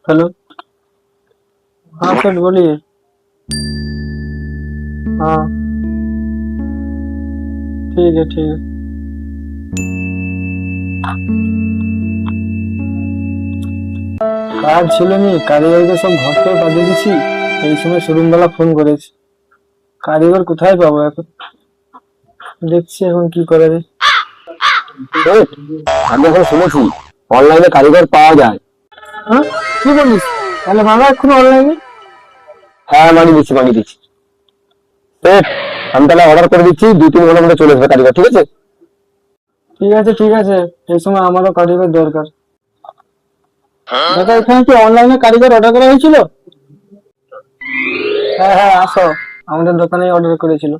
Hello. हाँ sir बोलिए। हाँ ठीक है ठीक है। কাজ ছিল নি, কারিগরকে সব ঘর থেকে পাঠিয়ে দিছি। এই সময় শোরুম বালা ফোন করেছে। কারিগর কোথায় পাবো এখন? দেখছি এখন কি করা যায়। এই, আমি এখন শুনেছি অনলাইনে কারিগর পাওয়া যায়। হ্যাঁ, কি বলিস? তাহলে বাবা এখন অনলাইনে। হ্যাঁ, বানিয়ে দিচ্ছি। এই, আমি তাহলে অর্ডার করে দিচ্ছি, 2-3 ঘন্টার মধ্যে চলে আসবে কারিগর, ঠিক আছে? ঠিক আছে ঠিক আছে, এই সময় আমারও কারিগর দরকার। দাদা এখানে কি অনলাইনে কারিগর অর্ডার করা হয়েছিল? হ্যাঁ হ্যাঁ আসো, আমাদের দোকানে অর্ডার করেছিল।